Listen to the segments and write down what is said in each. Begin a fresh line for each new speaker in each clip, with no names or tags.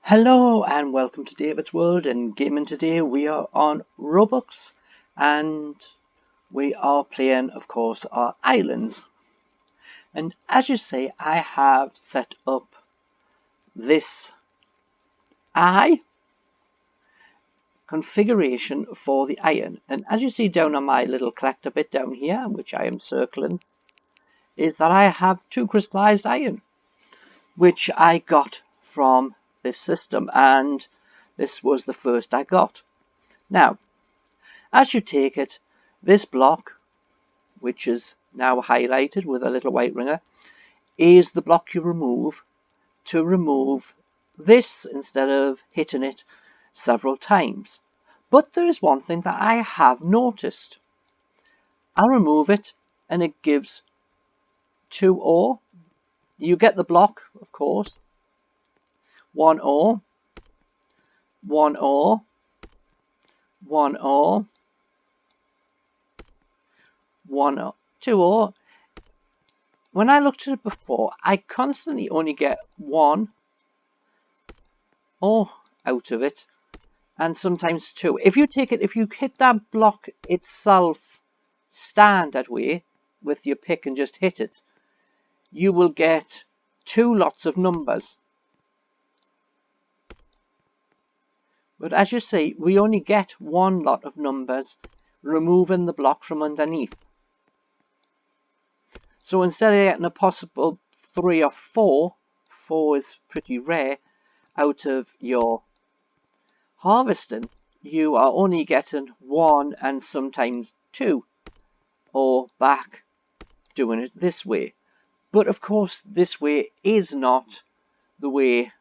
Hello and welcome to David's World and Gaming. Today we are on Roblox and we are playing, of course, our islands. And as you see, I have set up this eye configuration for the iron. And as you see down on my little collector bit down here, which I am circling, is that I have two crystallized iron, which I got from this system, and this was the first I got. Now, as you take it, this block, which is now highlighted with a little white ringer, is the block you remove to remove this instead of hitting it several times. But there is one thing that I have noticed. I'll remove it and it gives 2 ore. You get the block, of course. 1 ore, 1 ore, 1 ore, 1 ore, 2 ore. When I looked at it before, I constantly only get 1 ore out of it, and sometimes 2. If you hit that block itself standard way with your pick and just hit it, you will get 2 lots of numbers. But as you see, we only get 1 lot of numbers removing the block from underneath. So instead of getting a possible 3 or 4, 4 is pretty rare, out of your harvesting, you are only getting 1 and sometimes 2, or back doing it this way. But of course, this way is not the way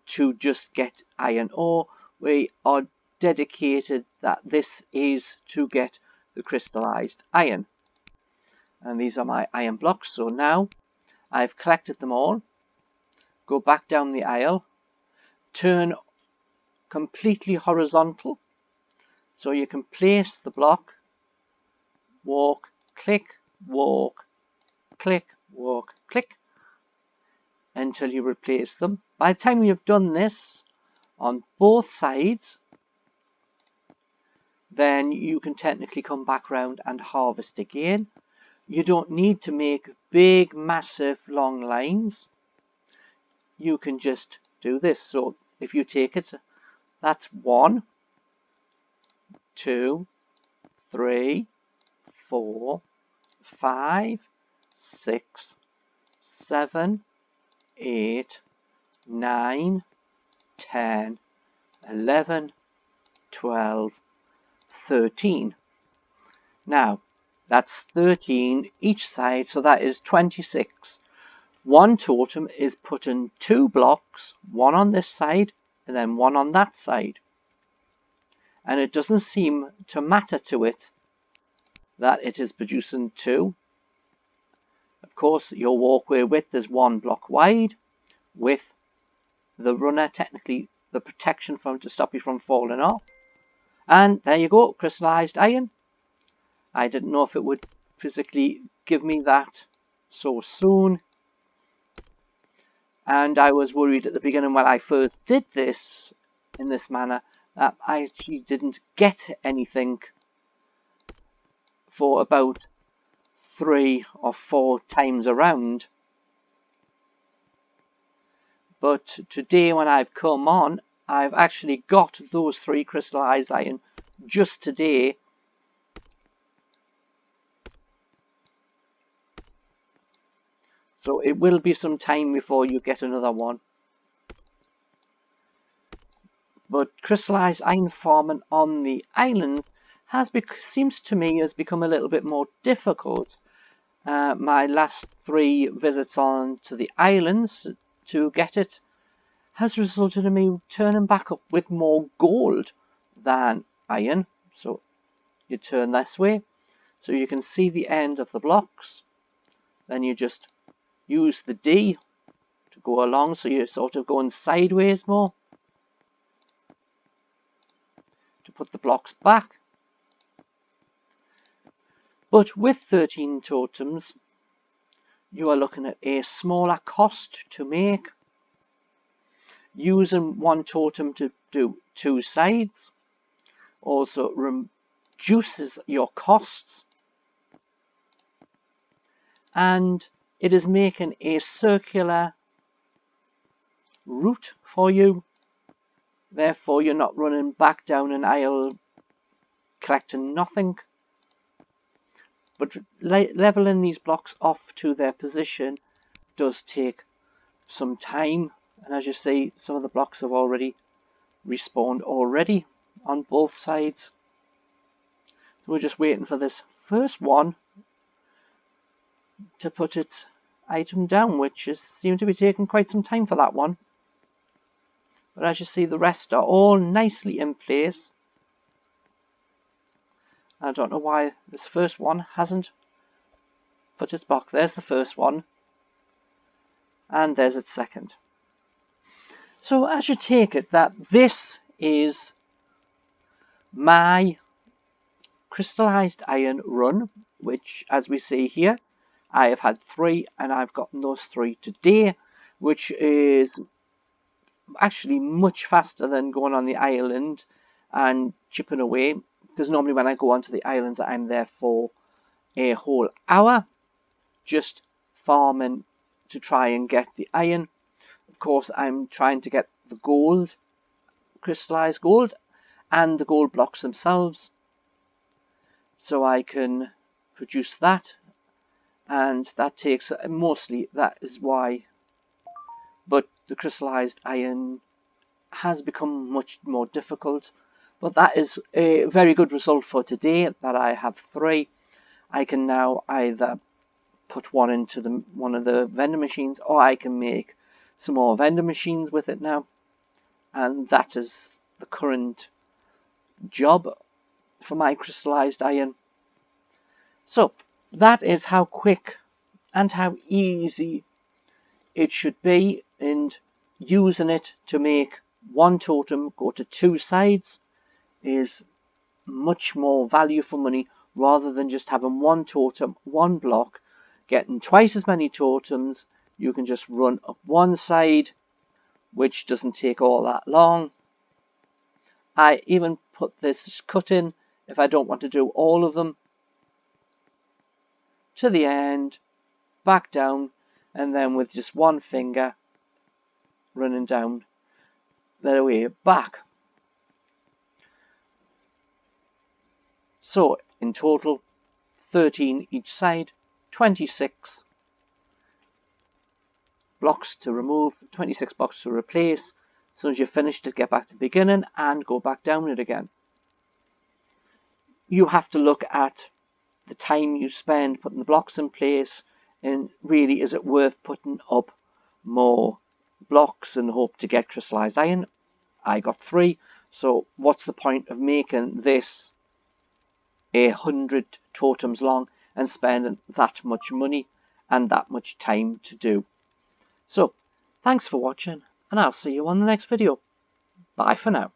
to just get iron ore. We are dedicated that this is to get the crystallized iron. And these are my iron blocks. So now I've collected them all. Go back down the aisle. Turn completely horizontal. So you can place the block. Walk, click, walk, click, walk, click, until you replace them. By the time you've done this on both sides, then you can technically come back round and harvest again. You don't need to make big, massive, long lines. You can just do this. So if you take it, that's 1, 2, 3, 4, 5, 6, 7, 8, 9, 10, 11, 12, 13. Now, that's 13 each side, so that is 26. One totem is putting 2 blocks, 1 on this side and then 1 on that side. And it doesn't seem to matter to it that it is producing 2. Of course, your walkway width is 1 block wide, with the runner, technically the protection to stop you from falling off. And there you go, crystallized iron. I didn't know if it would physically give me that so soon. And I was worried at the beginning when I first did this in this manner that I actually didn't get anything for about 3 or 4 times around. But today when I've come on, I've actually got those 3 crystallized iron just today. So it will be some time before you get another one. But crystallized iron farming on the islands seems to me has become a little bit more difficult. My last 3 visits on to the islands to get it has resulted in me turning back up with more gold than iron. So you turn this way so you can see the end of the blocks. Then you just use the D to go along, so you're sort of going sideways more to put the blocks back. But with 13 totems, you are looking at a smaller cost to make. using one totem to do 2 sides also reduces your costs, and it is making a circular route for you. Therefore, you're not running back down an aisle collecting nothing. But leveling these blocks off to their position does take some time, and as you see, some of the blocks have already respawned already on both sides. So we're just waiting for this first one to put its item down, which seems to be taking quite some time for that one. But as you see, the rest are all nicely in place. I don't know why this first one hasn't put its block. There's the first one, and there's its second. So as you take it that this is my crystallized iron run, which, as we see here, I have had 3, and I've gotten those 3 today, which is actually much faster than going on the island and chipping away, because normally when I go onto the islands I'm there for a whole hour just farming to try and get the iron. Of course, I'm trying to get the gold, crystallized gold, and the gold blocks themselves, so I can produce that, and that takes mostly, that is why. But the crystallized iron has become much more difficult, but that is a very good result for today, that I have 3. I can now either put one into one of the vending machines, or I can make some more vending machines with it now, and that is the current job for my crystallized iron. So that is how quick and how easy it should be, and using it to make one totem go to 2 sides is much more value for money, rather than just having one totem, one block, getting twice as many totems. You can just run up one side, which doesn't take all that long. I even put this cut in if I don't want to do all of them, to the end, back down, and then with just one finger running down the way back. So in total, 13 each side, 26 blocks to remove, 26 blocks to replace. As soon as you're finished it, get back to the beginning and go back down it again. You have to look at the time you spend putting the blocks in place, and really, is it worth putting up more blocks and hope to get crystallized iron? I got 3, so what's the point of making this 100 totems long and spending that much money and that much time to do? So thanks for watching, and I'll see you on the next video. Bye for now.